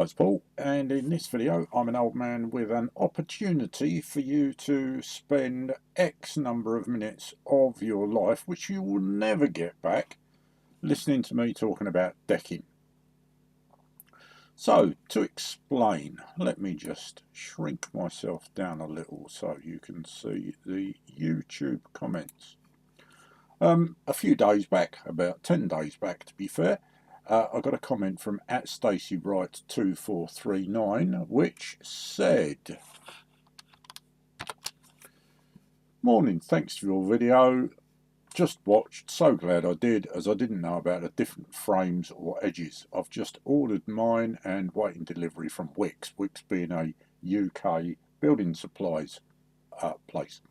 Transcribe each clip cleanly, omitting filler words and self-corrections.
Hi, it's Paul, and in this video I'm an old man with an opportunity for you to spend X number of minutes of your life, which you will never get back, listening to me talking about decking. So, to explain, let me just shrink myself down a little so you can see the YouTube comments. A few days back, about 10 days back to be fair, I got a comment from @StacyWright2439 which said, "Morning, thanks for your video. Just watched, so glad I did, as I didn't know about the different frames or edges. I've just ordered mine and waiting delivery from Wix, Wix being a UK building supplies place.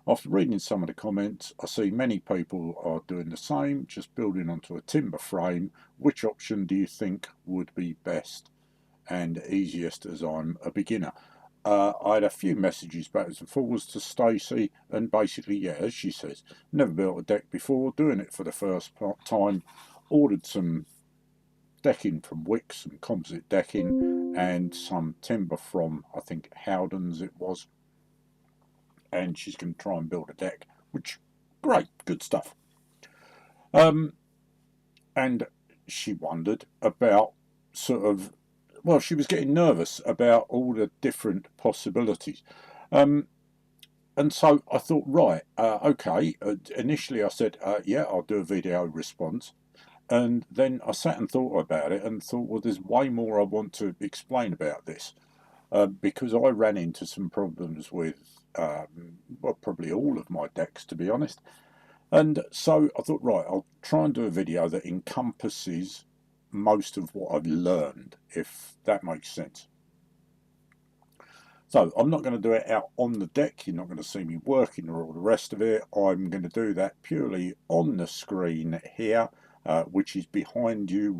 After reading some of the comments, I see many people are doing the same, just building onto a timber frame. Which option do you think would be best and easiest, as I'm a beginner?" I had a few messages backwards and forwards to Stacey, and basically, yeah, as she says, never built a deck before, doing it for the first time, ordered some decking from Wix, some composite decking, and some timber from, I think, Howden's it was. And she's going to try and build a deck, which, great, good stuff. And she wondered about well, she was getting nervous about all the different possibilities. And so I thought, right, okay, initially I said, yeah, I'll do a video response. And then I sat and thought about it and thought, well, there's way more I want to explain about this. Because I ran into some problems with, well, probably all of my decks, to be honest. And so I thought, right, I'll try and do a video that encompasses most of what I've learned, if that makes sense. So I'm not going to do it out on the deck. You're not going to see me working or all the rest of it. I'm going to do that purely on the screen here, which is behind you.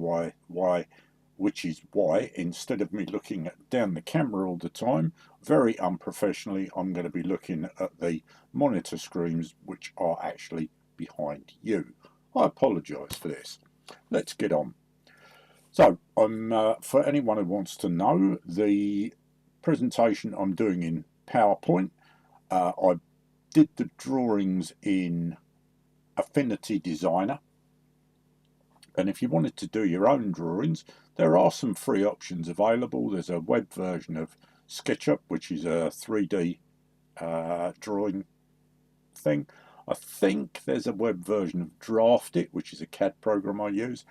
Which is why, instead of me looking down the camera all the time, very unprofessionally, I'm going to be looking at the monitor screens, which are actually behind you. I apologise for this. Let's get on. So, for anyone who wants to know, the presentation I'm doing in PowerPoint, I did the drawings in Affinity Designer. And if you wanted to do your own drawings, there are some free options available. There's a web version of SketchUp, which is a 3D drawing thing. I think there's a web version of Draftit, which is a CAD program I use.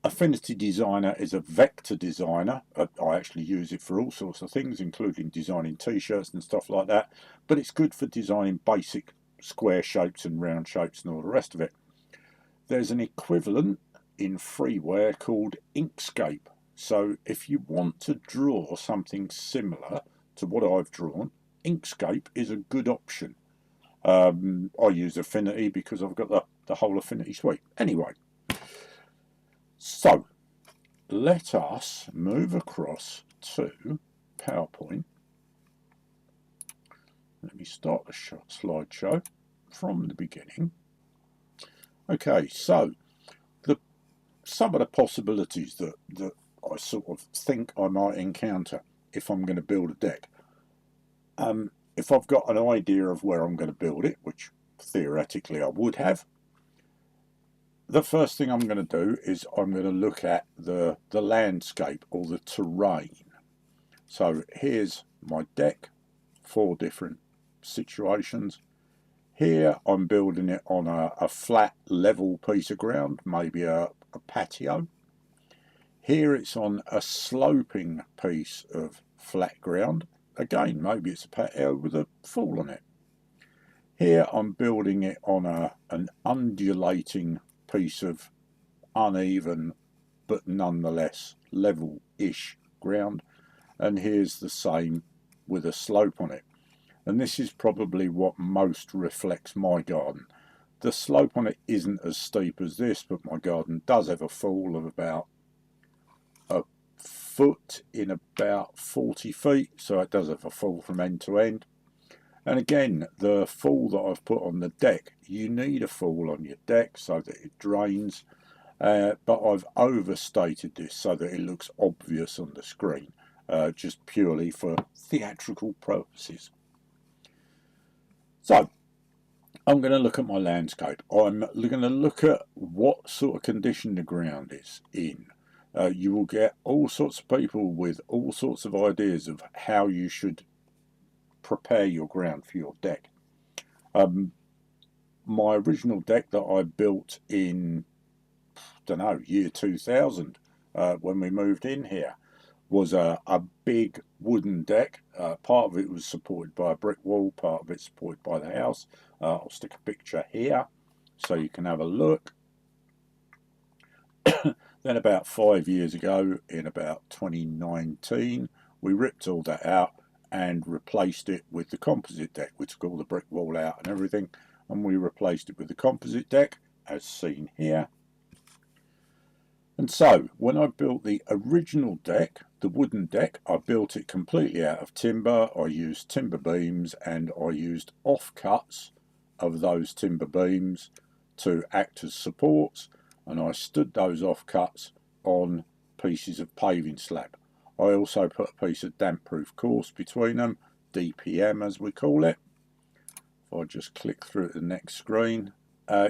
Affinity Designer is a vector designer. I actually use it for all sorts of things, including designing t-shirts and stuff like that. But it's good for designing basic square shapes and round shapes and all the rest of it. There's an equivalent in freeware called Inkscape. So if you want to draw something similar to what I've drawn, Inkscape is a good option. I use Affinity because I've got the whole Affinity suite. Anyway, so let us move across to PowerPoint. Let me start the slideshow from the beginning. Okay, so some of the possibilities that I sort of think I might encounter if I'm going to build a deck. If I've got an idea of where I'm going to build it, which theoretically I would have, the first thing I'm going to do is I'm going to look at the landscape or the terrain. So here's my deck, 4 different situations. Here I'm building it on a flat level piece of ground, maybe a patio. Here it's on a sloping piece of flat ground. Again, maybe it's a patio with a fall on it. Here I'm building it on an undulating piece of uneven but nonetheless level-ish ground. And here's the same with a slope on it. And this is probably what most reflects my garden. The slope on it isn't as steep as this, but my garden does have a fall of about a foot in about 40 feet, so it does have a fall from end to end. And again, the fall that I've put on the deck, you need a fall on your deck so that it drains. but I've overstated this so that it looks obvious on the screen, just purely for theatrical purposes. So I'm going to look at my landscape. I'm going to look at what sort of condition the ground is in. You will get all sorts of people with all sorts of ideas of how you should prepare your ground for your deck. My original deck that I built in, I don't know, year 2000, when we moved in here, was a big wooden deck. Part of it was supported by a brick wall, part of it supported by the house. I'll stick a picture here so you can have a look. Then about 5 years ago, in about 2019, we ripped all that out and replaced it with the composite deck. We took all the brick wall out and everything, and we replaced it with the composite deck, as seen here. And so, when I built the original deck, the wooden deck, I built it completely out of timber. I used timber beams and I used offcuts of those timber beams to act as supports, and I stood those offcuts on pieces of paving slab. I also put a piece of damp-proof course between them, DPM as we call it. If I just click through to the next screen,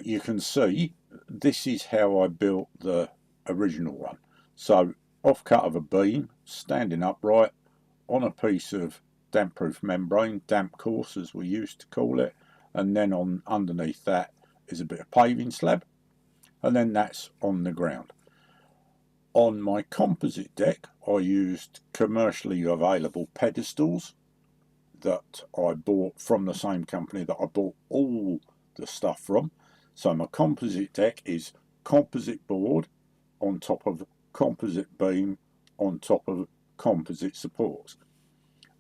you can see this is how I built the original one. So offcut of a beam, standing upright on a piece of damp-proof membrane, damp course as we used to call it, and then on underneath that is a bit of paving slab, and then that's on the ground. On my composite deck, I used commercially available pedestals that I bought from the same company that I bought all the stuff from. So my composite deck is composite board on top of composite beam on top of composite supports,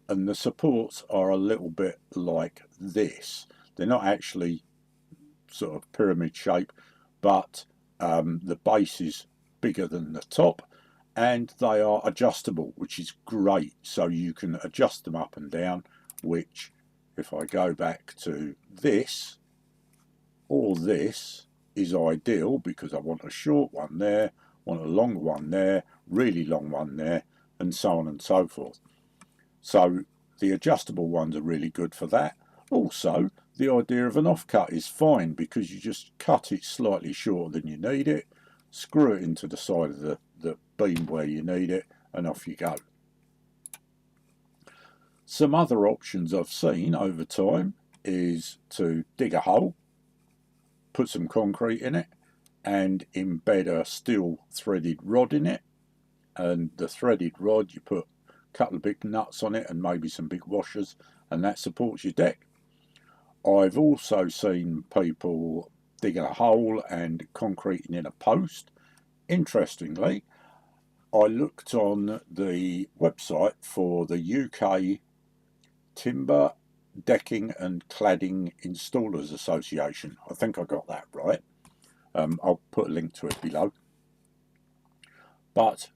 and the supports are a little bit like this. They're not actually sort of pyramid shape, but the base is bigger than the top, and they are adjustable, which is great. So you can adjust them up and down, which if I go back to this or this is ideal, because I want a short one there, want a long one there, really long one there, and so on and so forth. So the adjustable ones are really good for that. Also, the idea of an offcut is fine, because you just cut it slightly shorter than you need it, screw it into the side of the beam where you need it, and off you go. Some other options I've seen over time is to dig a hole, put some concrete in it, and embed a steel threaded rod in it, and the threaded rod, you put a couple of big nuts on it and maybe some big washers, and that supports your deck. I've also seen people digging a hole and concreting in a post. Interestingly, I looked on the website for the UK Timber Decking and Cladding Installers Association. I think I got that right. I'll put a link to it below. But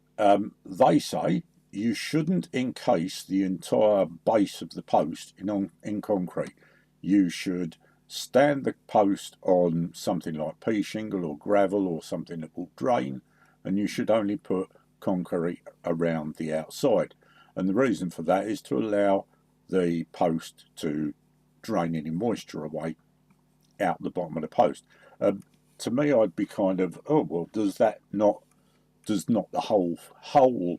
they say you shouldn't encase the entire base of the post in concrete. You should stand the post on something like pea shingle or gravel or something that will drain, and you should only put concrete around the outside. And the reason for that is to allow the post to drain any moisture away out the bottom of the post. To me, I'd be kind of, oh well, does not the whole hole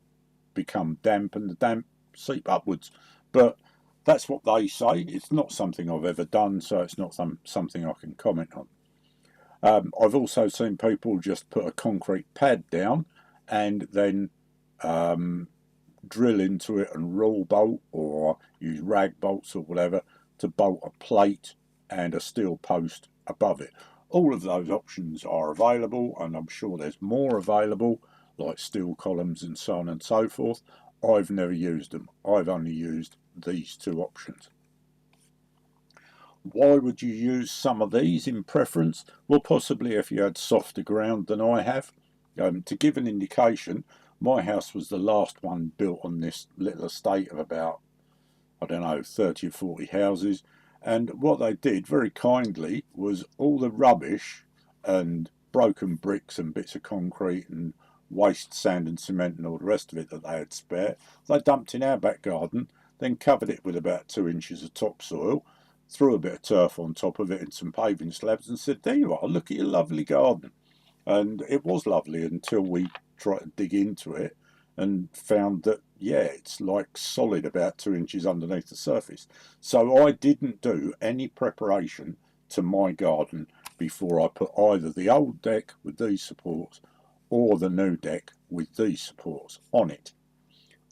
become damp and the damp seep upwards? But that's what they say. It's not something I've ever done, so it's not something I can comment on. I've also seen people just put a concrete pad down and then drill into it and roll bolt or use rag bolts or whatever to bolt a plate and a steel post above it. All of those options are available, and I'm sure there's more available, like steel columns and so on and so forth. I've never used them. I've only used these two options. Why would you use some of these in preference? Well, possibly if you had softer ground than I have. To give an indication, my house was the last one built on this little estate of about, I don't know, 30 or 40 houses. And what they did very kindly was all the rubbish and broken bricks and bits of concrete and waste sand and cement and all the rest of it that they had spare. They dumped in our back garden, then covered it with about 2 inches of topsoil, threw a bit of turf on top of it and some paving slabs and said, there you are, look at your lovely garden. And it was lovely until we tried to dig into it and found that, yeah, it's like solid about 2 inches underneath the surface. So I didn't do any preparation to my garden before I put either the old deck with these supports or the new deck with these supports on it.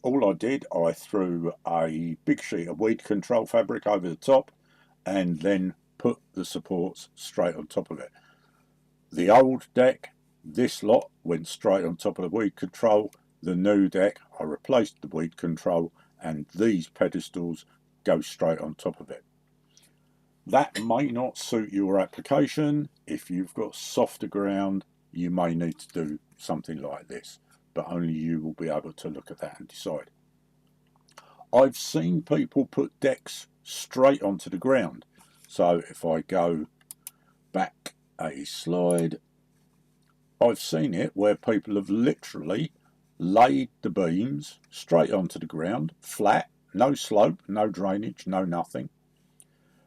All I did, I threw a big sheet of weed control fabric over the top and then put the supports straight on top of it. The old deck, this lot, went straight on top of the weed control. The new deck, I replaced the weed control and these pedestals go straight on top of it. That may not suit your application. If you've got softer ground, you may need to do something like this, but only you will be able to look at that and decide. I've seen people put decks straight onto the ground. So if I go back a slide, I've seen it where people have literally laid the beams straight onto the ground, flat, no slope, no drainage, no nothing.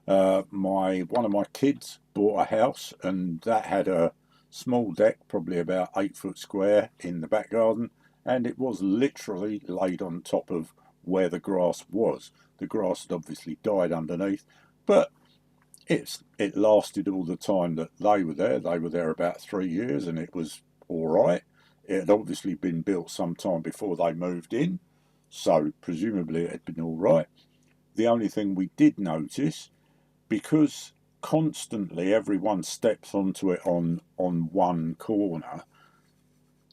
One of my kids bought a house and that had a small deck, probably about 8 foot square in the back garden, and it was literally laid on top of where the grass was. The grass had obviously died underneath, but it lasted all the time that they were there. They were there about 3 years and it was all right. It had obviously been built some time before they moved in, so presumably it had been all right. The only thing we did notice, because constantly everyone steps onto it on one corner,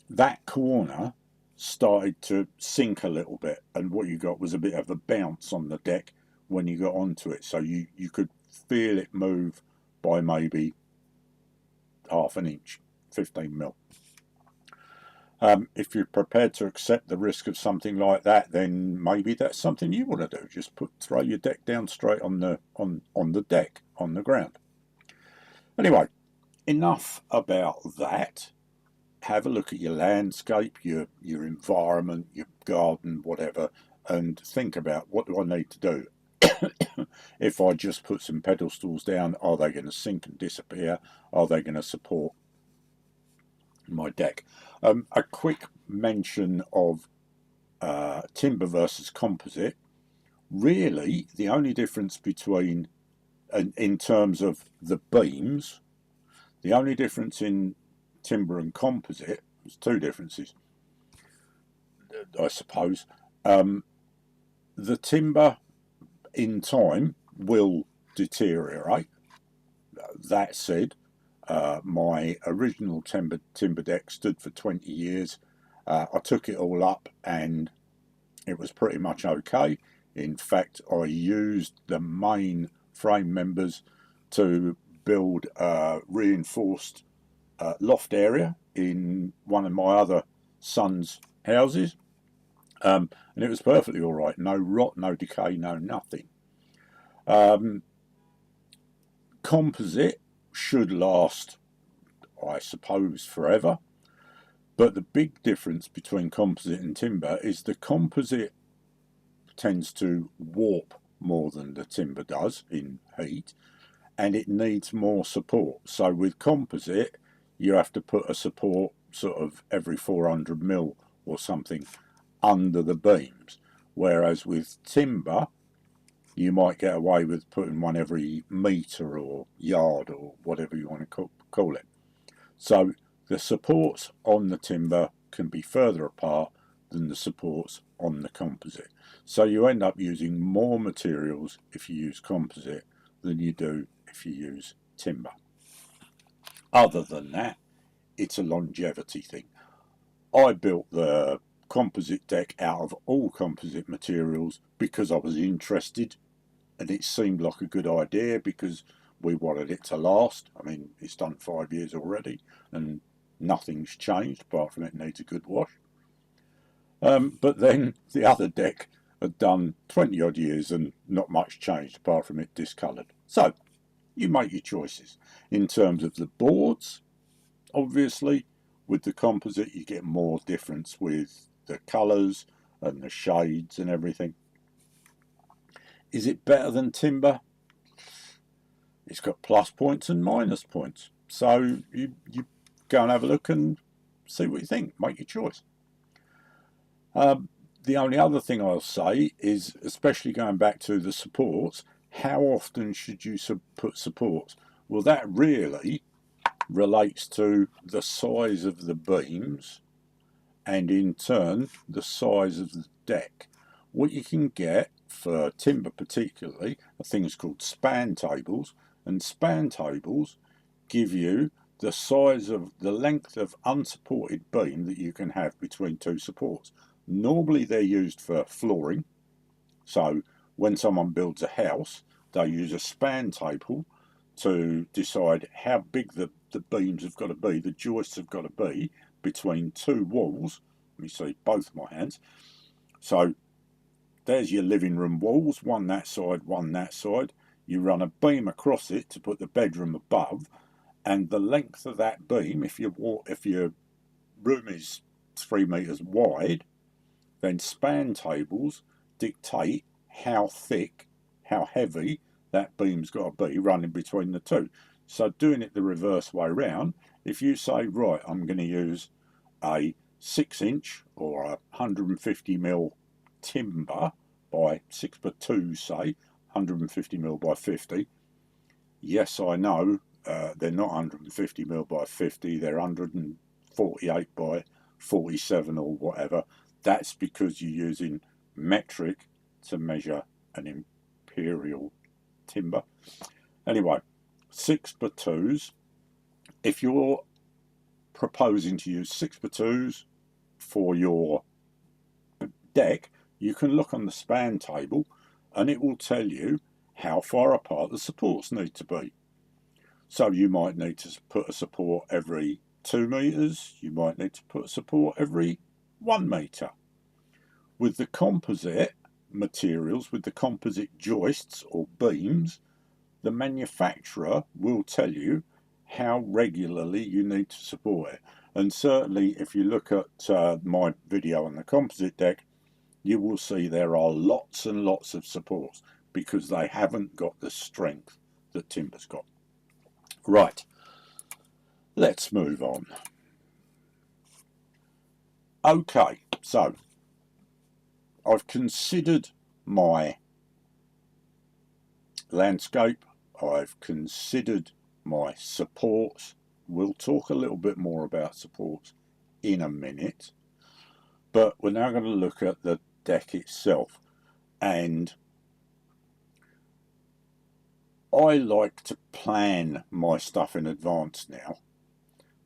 that corner started to sink a little bit, and what you got was a bit of a bounce on the deck when you got onto it, so you could feel it move by maybe half an inch, 15 mil. If you're prepared to accept the risk of something like that, then maybe that's something you want to do. Just throw your deck down straight on the deck, on the ground. Anyway, enough about that. Have a look at your landscape, your environment, your garden, whatever, and think about, what do I need to do? If I just put some pedestals down, are they going to sink and disappear? Are they going to support my deck? A quick mention of timber versus composite. Really, the only difference between, in terms of the beams, the only difference in timber and composite, there's two differences, I suppose. The timber in time will deteriorate. That said, my original timber deck stood for 20 years. I took it all up and it was pretty much okay. In fact, I used the main frame members to build a reinforced loft area in one of my other son's houses, and it was perfectly all right. No rot, no decay, no nothing. Composite should last, I suppose, forever, but the big difference between composite and timber is the composite tends to warp more than the timber does in heat, and it needs more support. So with composite, you have to put a support sort of every 400 mil or something under the beams, whereas with timber you might get away with putting one every metre or yard or whatever you want to call it. So the supports on the timber can be further apart than the supports on the composite. So you end up using more materials if you use composite than you do if you use timber. Other than that, it's a longevity thing. I built the composite deck out of all composite materials because I was interested and it seemed like a good idea because we wanted it to last. I mean, it's done 5 years already and nothing's changed apart from it needs a good wash. But then the other deck had done 20 odd years and not much changed apart from it discoloured. So you make your choices. In terms of the boards, Obviously, with the composite you get more difference with the colours and the shades and everything. Is it better than timber? It's got plus points and minus points. So you go and have a look and see what you think. Make your choice. The only other thing I'll say is, especially going back to the supports, how often should you put supports? Well, that really relates to the size of the beams and in turn the size of the deck. What you can get for timber particularly are things called span tables, and span tables give you the size of the length of unsupported beam that you can have between two supports. Normally they're used for flooring, so when someone builds a house they use a span table to decide how big the beams have got to be, the joists have got to be between two walls. Let me see both my hands. So there's your living room walls, one that side, one that side. You run a beam across it to put the bedroom above, and the length of that beam, if your room is 3 meters wide, then span tables dictate how thick, how heavy that beam's got to be running between the two. So doing it the reverse way round, if you say, right, I'm going to use a 6-inch or a 150mm timber by 6x2, say 150mm by 50. Yes, I know they're not 150mm by 50, they're 148 by 47 or whatever. That's because you're using metric to measure an imperial timber. Anyway, 6x2s. If you're proposing to use 6x2s for your deck, you can look on the span table and it will tell you how far apart the supports need to be. So you might need to put a support every 2 meters, you might need to put a support every 1 meter. With the composite materials, with the composite joists or beams, the manufacturer will tell you how regularly you need to support it. And certainly if you look at my video on the composite deck, you will see there are lots and lots of supports because they haven't got the strength that timber's got. Right, let's move on. Okay, so I've considered my landscape, I've considered my supports. We'll talk a little bit more about supports in a minute, but we're now going to look at the deck itself. And I like to plan my stuff in advance now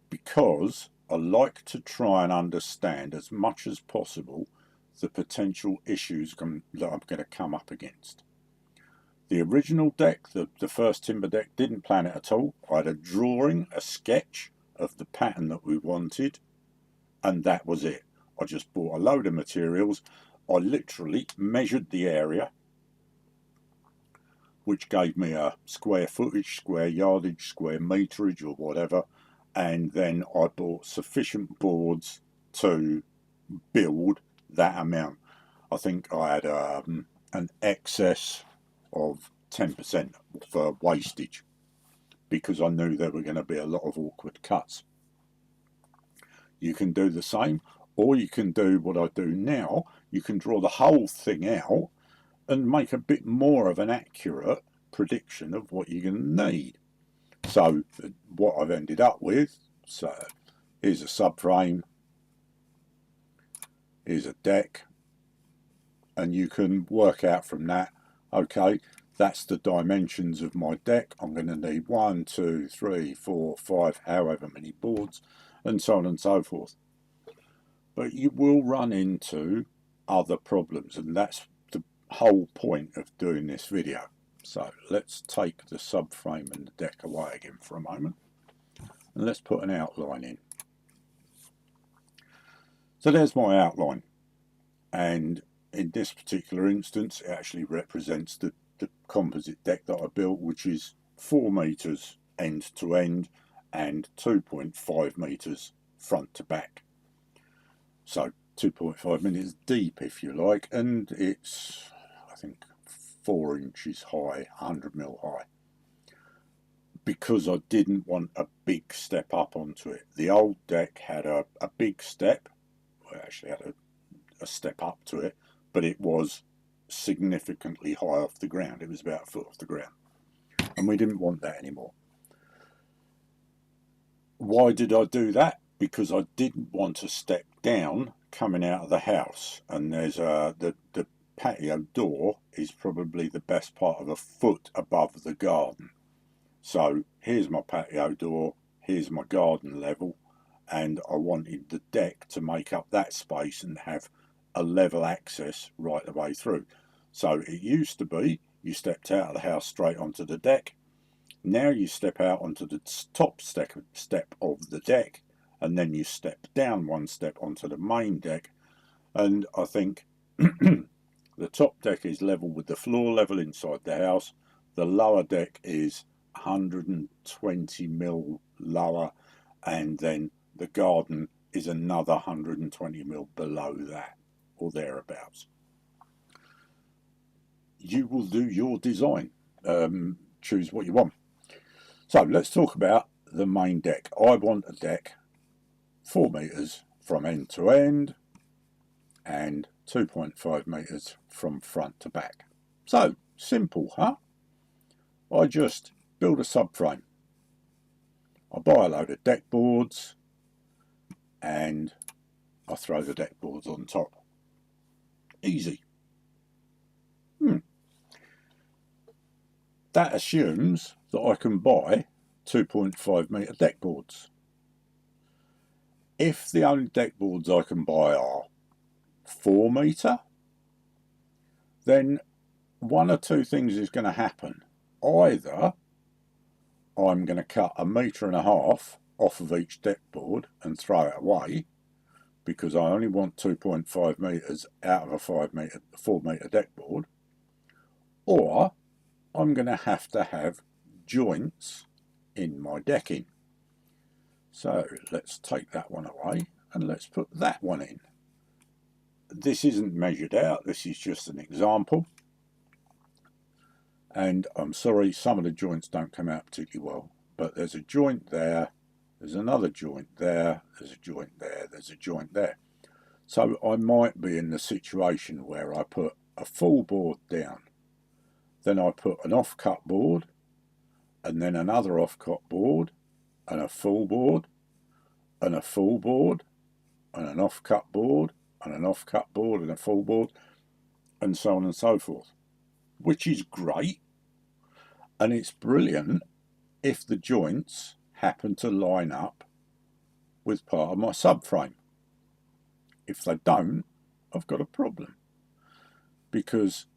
because I like to try and understand as much as possible the potential issues that I'm going to come up against. The original deck, the first timber deck, didn't plan it at all. I had a drawing, a sketch of the pattern that we wanted, and that was it. I just bought a load of materials. I literally measured the area, which gave me a square footage, square yardage, square meterage or whatever, and then I bought sufficient boards to build that amount. I think I had an excess of 10% for wastage because I knew there were going to be a lot of awkward cuts. You can do the same, or you can do what I do now. You can draw the whole thing out and make a bit more of an accurate prediction of what you're going to need. So what I've ended up with, so here's a subframe, here's a deck, and you can work out from that, okay, that's the dimensions of my deck. I'm going to need 1, 2, 3, 4, 5, however many boards, and so on and so forth. But you will run into other problems, and that's the whole point of doing this video. So let's take the subframe and the deck away again for a moment, and let's put an outline in. So there's my outline, and in this particular instance it actually represents the composite deck that I built, which is 4 meters end to end and 2.5 metres front to back. So 2.5 metres deep, if you like, and it's, I think, 4 inches high, 100mm high, because I didn't want a big step up onto it. The old deck had a big step, well, it actually had a step up to it, but it was significantly high off the ground. It was about a foot off the ground, and we didn't want that anymore. Why did I do that? Because I didn't want to step down coming out of the house, and there's the patio door is probably the best part of a foot above the garden. So here's my patio door, here's my garden level, and I wanted the deck to make up that space and have a level access right the way through. So it used to be you stepped out of the house straight onto the deck. Now you step out onto the top step of the deck, and then you step down one step onto the main deck. And I think the top deck is level with the floor level inside the house. The lower deck is 120mm lower, and then the garden is another 120mm below that, or thereabouts. You will do your design, choose what you want. So let's talk about the main deck. I want a deck 4 metres from end to end and 2.5 metres from front to back. So simple, huh? I just build a subframe. I buy a load of deck boards and I throw the deck boards on top. Easy. That assumes that I can buy 2.5 metre deck boards. If the only deck boards I can buy are 4 metre, then one or two things is going to happen. Either I'm going to cut 1.5 metres off of each deck board and throw it away, because I only want 2.5 metres out of a 4 metre deck board, or I'm going to have joints in my decking. So let's take that one away and let's put that one in. This isn't measured out, this is just an example. And I'm sorry, some of the joints don't come out particularly well, but there's a joint there, there's another joint there, there's a joint there, there's a joint there. So I might be in the situation where I put a full board down, then I put an off-cut board, and then another off-cut board, and a full board, and a full board, and an off-cut board, and an off-cut board, and a full board, and so on and so forth, which is great, and it's brilliant if the joints happen to line up with part of my subframe. If they don't, I've got a problem, because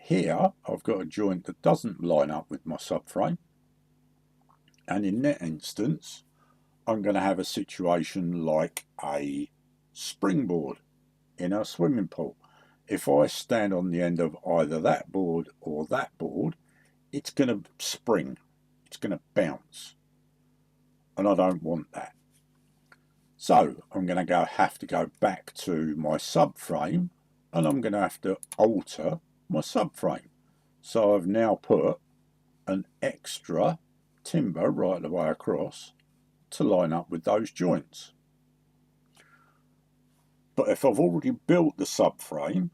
here I've got a joint that doesn't line up with my subframe, and in that instance I'm going to have a situation like a springboard in a swimming pool. If I stand on the end of either that board or that board, it's going to spring, it's going to bounce, and I don't want that. So I'm going to have to go back to my subframe, and I'm going to have to alter my subframe. So I've now put an extra timber right the way across to line up with those joints. But if I've already built the subframe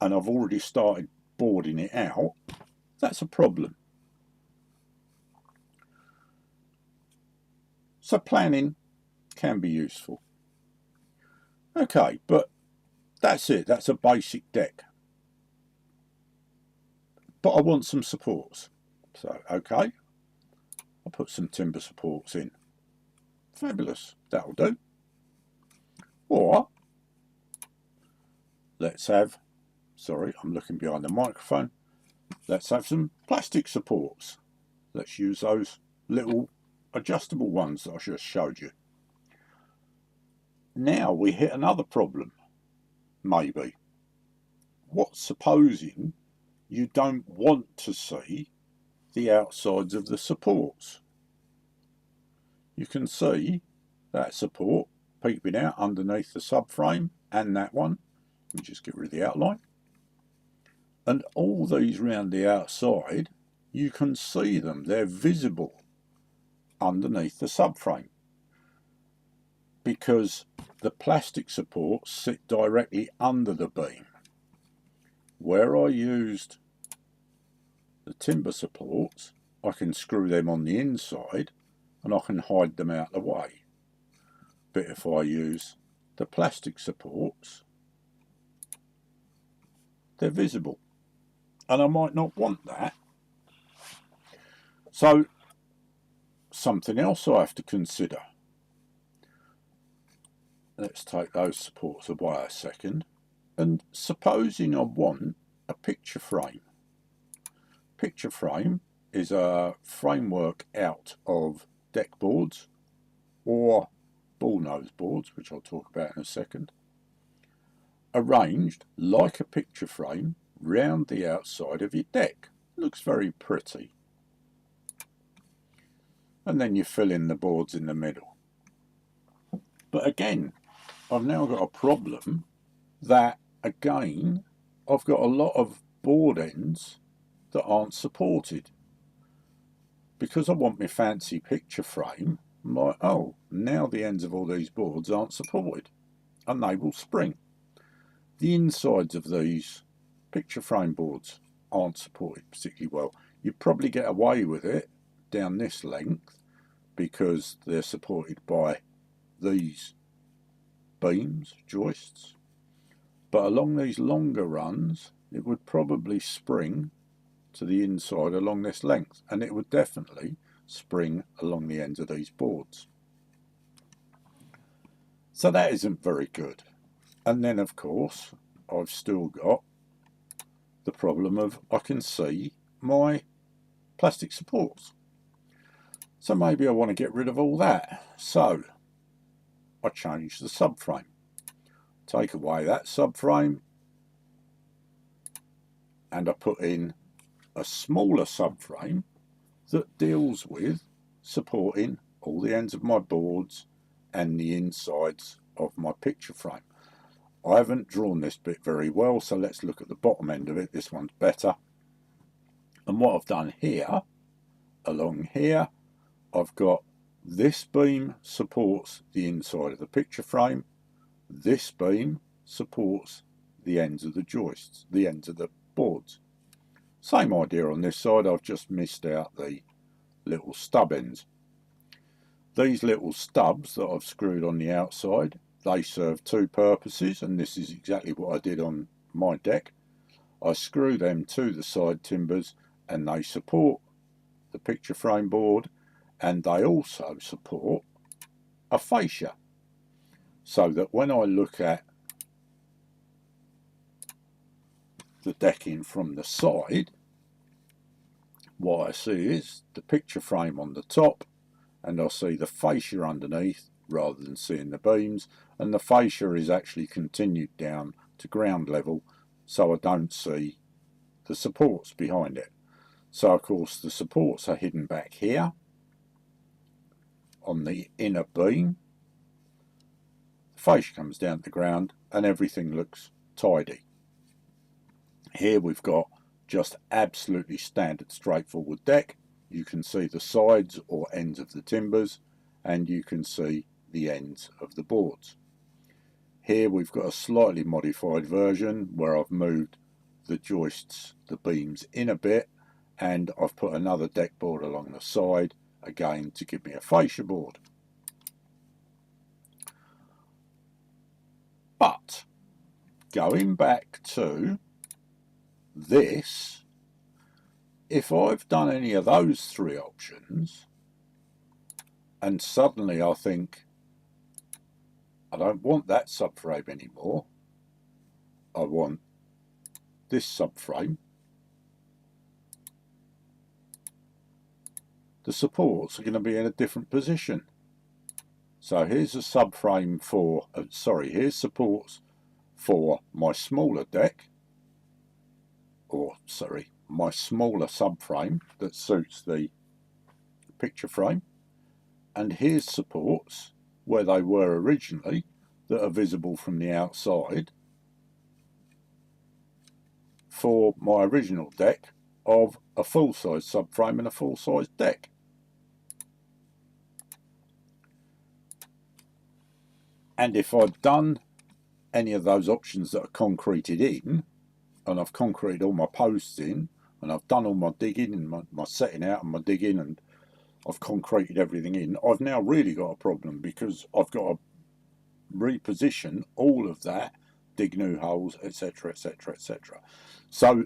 and I've already started boarding it out, that's a problem. So planning can be useful. Okay, but that's it, that's a basic deck. But I want some supports. So, okay, I'll put some timber supports in. Fabulous, that'll do. Or, let's have, sorry, I'm looking behind the microphone. Let's have some plastic supports. Let's use those little adjustable ones that I just showed you. Now we hit another problem, maybe. What's supposing you don't want to see the outsides of the supports? you can see that support peeping out underneath the subframe and that one. Let me just get rid of the outline. And all these round the outside, you can see them, they're visible underneath the subframe because the plastic supports sit directly under the beam. Where I used the timber supports, I can screw them on the inside and I can hide them out of the way. But if I use the plastic supports, they're visible. And I might not want that. So, something else I have to consider. Let's take those supports away a second. And supposing I want a picture frame. Picture frame is a framework out of deck boards or bullnose boards, which I'll talk about in a second, arranged like a picture frame round the outside of your deck. Looks very pretty. And then you fill in the boards in the middle. But again, I've now got a problem that, again, I've got a lot of board ends that aren't supported. Because I want my fancy picture frame, I'm like, oh, now the ends of all these boards aren't supported, and they will spring. The insides of these picture frame boards aren't supported particularly well. You'd probably get away with it down this length because they're supported by these beams, joists, but along these longer runs it would probably spring to the inside along this length, and it would definitely spring along the ends of these boards. So that isn't very good. And then of course I've still got the problem of I can see my plastic supports. So maybe I want to get rid of all that. So I change the subframe. Take away that subframe and I put in a smaller subframe that deals with supporting all the ends of my boards and the insides of my picture frame. I haven't drawn this bit very well, so let's look at the bottom end of it. This one's better. And what I've done here, along here, I've got this beam supports the inside of the picture frame. This beam supports the ends of the joists, the ends of the boards. Same idea on this side, I've just missed out the little stub ends. These little stubs that I've screwed on the outside, they serve two purposes, and this is exactly what I did on my deck. I screw them to the side timbers and they support the picture frame board, and they also support a fascia, so that when I look at the decking from the side, what I see is the picture frame on the top, and I see the fascia underneath rather than seeing the beams, and the fascia is actually continued down to ground level, so I don't see the supports behind it. So of course the supports are hidden back here on the inner beam. The fascia comes down to the ground and everything looks tidy. Here we've got just absolutely standard straightforward deck. You can see the sides or ends of the timbers, and you can see the ends of the boards. Here we've got a slightly modified version where I've moved the joists, the beams in a bit, and I've put another deck board along the side again to give me a fascia board. But going back to this, if I've done any of those three options and suddenly I think I don't want that subframe anymore, I want this subframe, the supports are going to be in a different position. So here's a subframe for, here's supports for my smaller deck, my smaller subframe that suits the picture frame, and here's supports where they were originally that are visible from the outside for my original deck of a full-size subframe and a full-size deck. And if I'd done any of those options that are concreted in, and I've concreted all my posts in, and I've done all my digging and my setting out and my digging, and I've concreted everything in, I've now really got a problem, because I've got to reposition all of that, dig new holes, etc, etc, etc. So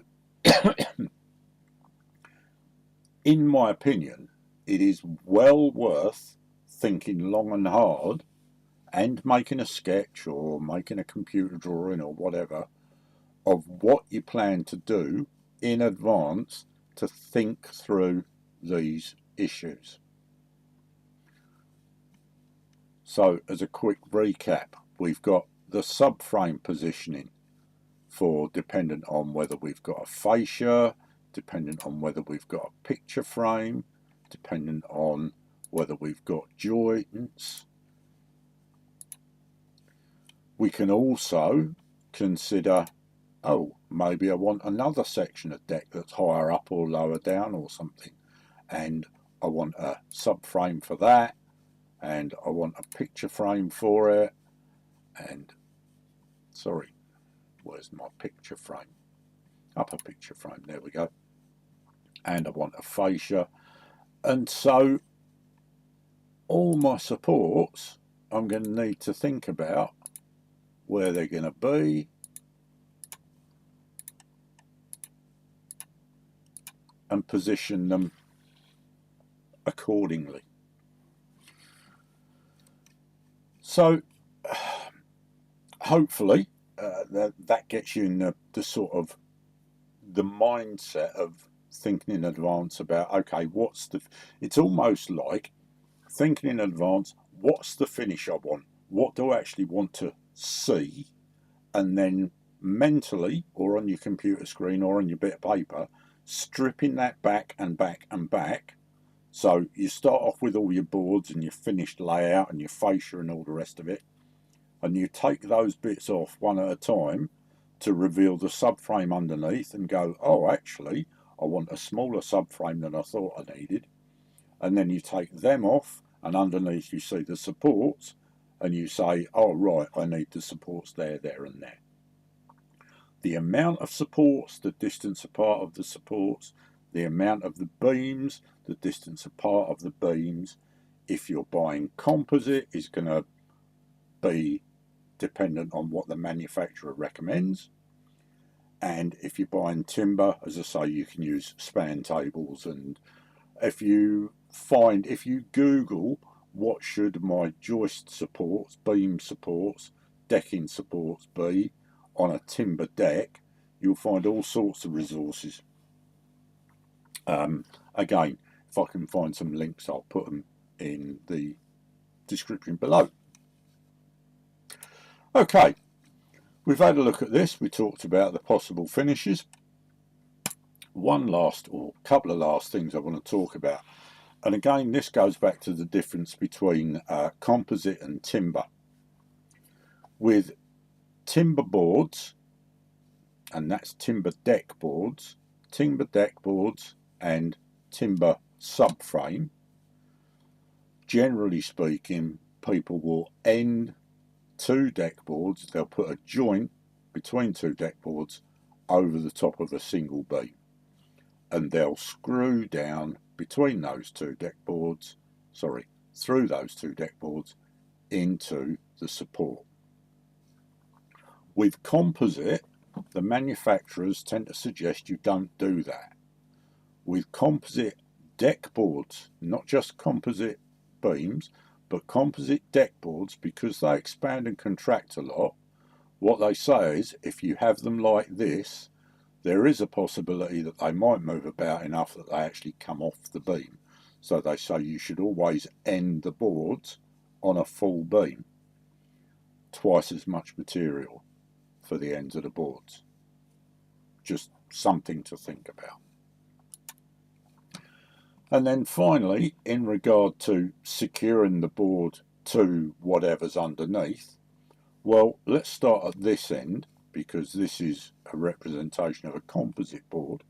in my opinion, it is well worth thinking long and hard and making a sketch or making a computer drawing or whatever of what you plan to do in advance to think through these issues. So as a quick recap, we've got the subframe positioning for dependent on whether we've got a fascia, dependent on whether we've got a picture frame, dependent on whether we've got joints. We can also consider, oh, maybe I want another section of deck that's higher up or lower down or something, and I want a subframe for that, and I want a picture frame for it, and sorry, where's my picture frame? Upper picture frame, there we go. And I want a fascia. And so all my supports, I'm going to need to think about where they're going to be, and position them accordingly. So hopefully that gets you in the sort of the mindset of thinking in advance about, okay, it's almost like thinking in advance, what's the finish I want? What do I actually want to see? And then mentally, or on your computer screen or on your bit of paper, stripping that back and back and back. So you start off with all your boards and your finished layout and your fascia and all the rest of it, and you take those bits off one at a time to reveal the subframe underneath and go, oh, actually, I want a smaller subframe than I thought I needed. And then you take them off, and underneath you see the supports, and you say, oh, right, I need the supports there, there, and there. The amount of supports, the distance apart of the supports, the amount of the beams, the distance apart of the beams. If you're buying composite, is going to be dependent on what the manufacturer recommends. And if you're buying timber, as I say, you can use span tables. And if you Google what should my joist supports, beam supports, decking supports be on a timber deck, you'll find all sorts of resources. Again, if I can find some links, I'll put them in the description below. Okay, we've had a look at this. We talked about the possible finishes. One last, or couple of last things I want to talk about. And again, this goes back to the difference between composite and timber. With timber boards, and that's timber deck boards and timber subframe, generally speaking, people will end two deck boards, they'll put a joint between two deck boards over the top of a single beam, and they'll screw down between those two deck boards, through those two deck boards into the support. With composite, the manufacturers tend to suggest you don't do that. With composite deck boards, not just composite beams, but composite deck boards, because they expand and contract a lot, what they say is if you have them like this, there is a possibility that they might move about enough that they actually come off the beam. So they say you should always end the boards on a full beam, twice as much material for the ends of the boards. Just something to think about. And then finally, in regard to securing the board to whatever's underneath, well, let's start at this end, because this is a representation of a composite board.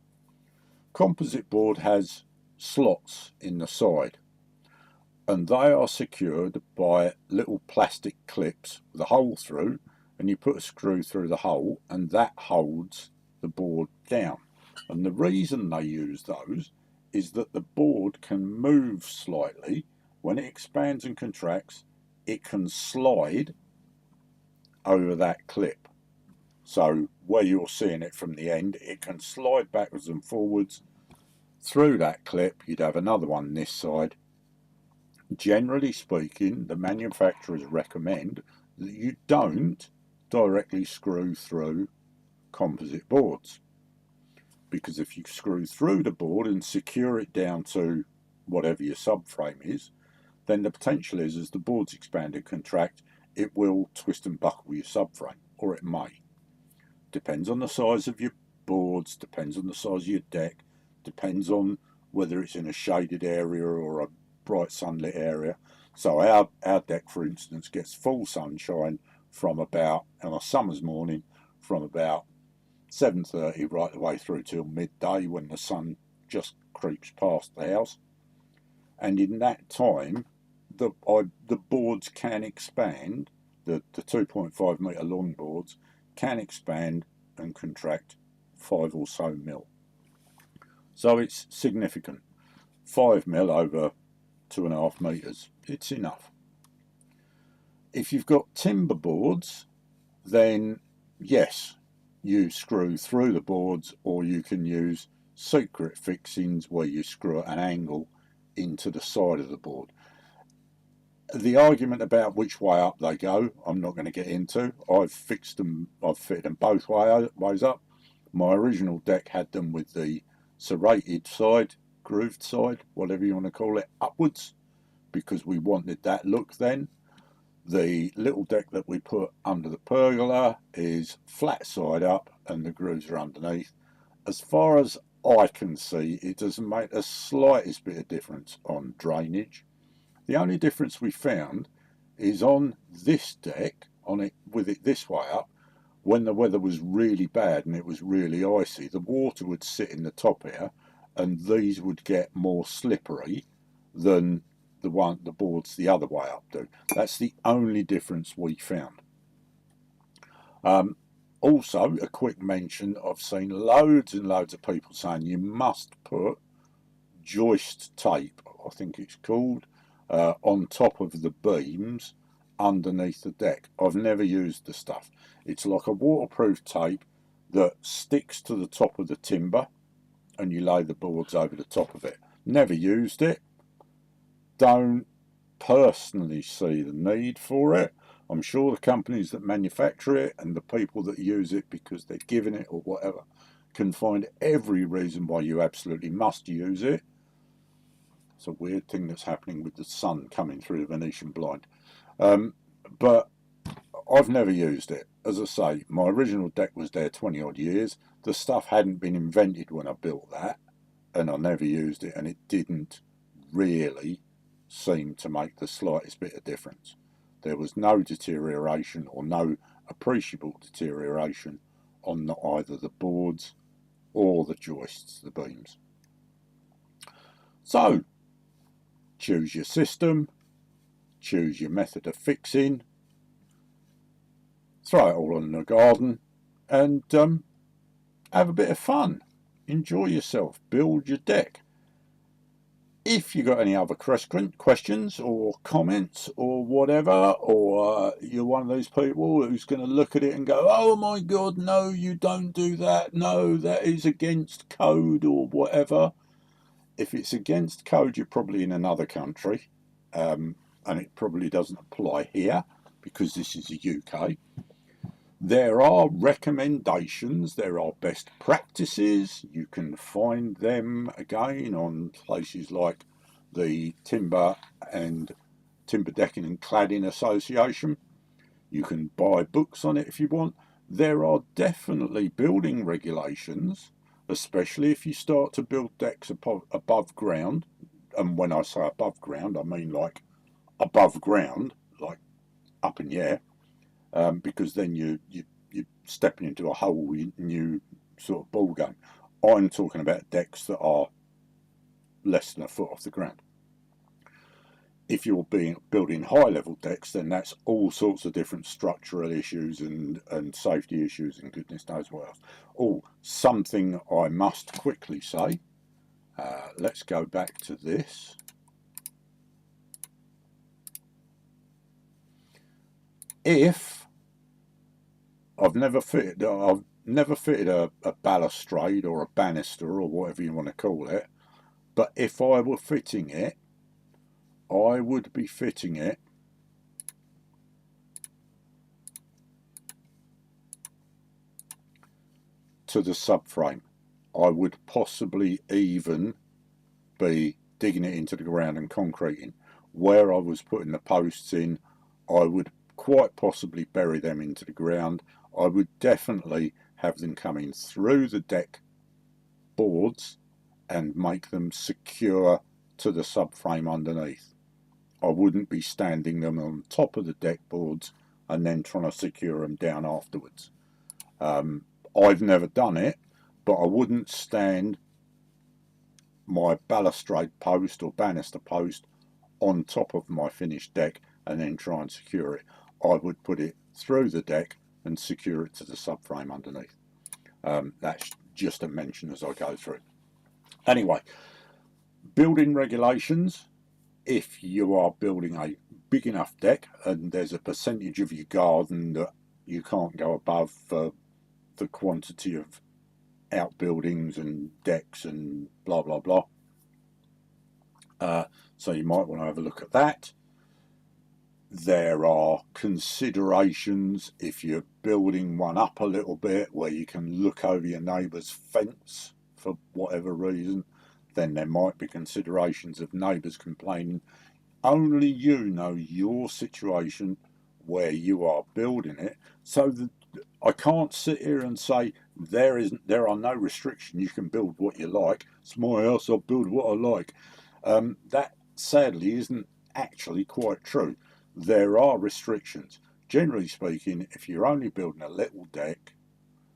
Composite board has slots in the side, and they are secured by little plastic clips with a hole through, and you put a screw through the hole, and that holds the board down. And the reason they use those is that the board can move slightly. When it expands and contracts, it can slide over that clip. So where you're seeing it from the end, it can slide backwards and forwards through that clip. You'd have another one this side. Generally speaking, the manufacturers recommend that you don't directly screw through composite boards, because if you screw through the board and secure it down to whatever your subframe is, then the potential is, as the boards expand and contract, it will twist and buckle your subframe, or it may. Depends on the size of your boards, depends on the size of your deck, depends on whether it's in a shaded area or a bright sunlit area. So our deck, for instance, gets full sunshine from about, on a summer's morning, from about 7:30 right the way through till midday, when the sun just creeps past the house. And in that time, the boards can expand, the 2.5 metre long boards can expand and contract 5 or so mil. So it's significant. 5 mil over 2.5 metres, it's enough. If you've got timber boards, then yes, you screw through the boards, or you can use secret fixings where you screw at an angle into the side of the board. The argument about which way up they go, I'm not going to get into. I've fixed them, I've fitted them both ways up. My original deck had them with the serrated side, grooved side, whatever you want to call it, upwards, because we wanted that look then. The little deck that we put under the pergola is flat side up and the grooves are underneath. As far as I can see, it doesn't make the slightest bit of difference on drainage. The only difference we found is on this deck, on it with it this way up, when the weather was really bad and it was really icy, the water would sit in the top here and these would get more slippery than the boards the other way up do. That's the only difference we found. Also, a quick mention, I've seen loads and loads of people saying you must put joist tape, I think it's called, on top of the beams underneath the deck. I've never used the stuff. It's like a waterproof tape that sticks to the top of the timber and you lay the boards over the top of it. Never used it. Don't personally see the need for it. I'm sure the companies that manufacture it and the people that use it because they're given it or whatever can find every reason why you absolutely must use it. It's a weird thing that's happening with the sun coming through the Venetian blind. But I've never used it. As I say, my original deck was there 20 odd years. The stuff hadn't been invented when I built that, and I never used it, and it didn't really seem to make the slightest bit of difference. There was no deterioration or no appreciable deterioration on either the boards or the joists, the beams. So, choose your system, choose your method of fixing, throw it all in the garden, and have a bit of fun. Enjoy yourself, build your deck. If you got any other questions or comments or whatever, or you're one of those people who's going to look at it and go, oh my God, no, you don't do that. No, that is against code or whatever. If it's against code, you're probably in another country, and it probably doesn't apply here because this is the UK. There are recommendations, there are best practices. You can find them again on places like the Timber Decking and Cladding Association. You can buy books on it if you want. There are definitely building regulations, especially if you start to build decks above ground. and when I say above ground, I mean like above ground, like up in the air, because then you're stepping into a whole new sort of ball game. I'm talking about decks that are less than a foot off the ground. If you're building high level decks, then that's all sorts of different structural issues and safety issues and goodness knows what else. Oh, something I must quickly say. Let's go back to this. If I've never fitted a balustrade or a banister or whatever you want to call it, but if I were fitting it, I would be fitting it to the subframe. I would possibly even be digging it into the ground and concreting. Where I was putting the posts in, I would quite possibly bury them into the ground. I would definitely have them coming through the deck boards and make them secure to the subframe underneath. I wouldn't be standing them on top of the deck boards and then trying to secure them down afterwards. I've never done it, but I wouldn't stand my balustrade post or banister post on top of my finished deck and then try and secure it. I would put it through the deck and secure it to the subframe underneath. That's just a mention as I go through. Anyway, building regulations. If you are building a big enough deck and there's a percentage of your garden that you can't go above for the quantity of outbuildings and decks and blah blah blah, so you might want to have a look at that. There are considerations if you're building one up a little bit where you can look over your neighbour's fence for whatever reason, then there might be considerations of neighbours complaining. Only you know your situation where you are building it, so that I can't sit here and say there are no restrictions, you can build what you like, it's my house, I'll build what I like. That sadly isn't actually quite true. There are restrictions. Generally speaking, if you're only building a little deck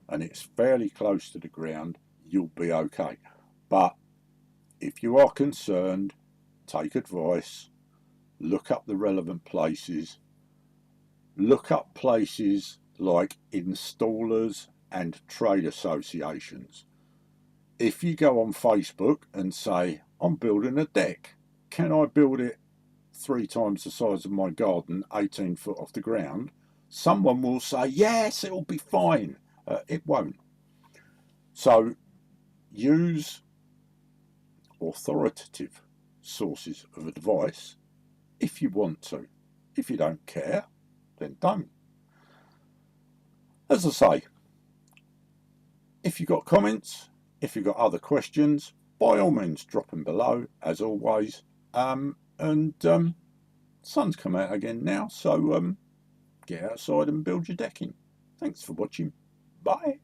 and it's fairly close to the ground, you'll be okay. But if you are concerned, take advice, look up the relevant places, look up places like installers and trade associations. If you go on Facebook and say, I'm building a deck, can I build it 3 times the size of my garden, 18 foot off the ground? Someone will say, yes, it'll be fine. It won't. So use authoritative sources of advice if you want to. If you don't care, then don't. As I say, if you've got comments, if you've got other questions, by all means drop them below, as always. Sun's come out again now, so get outside and build your decking. Thanks for watching. Bye.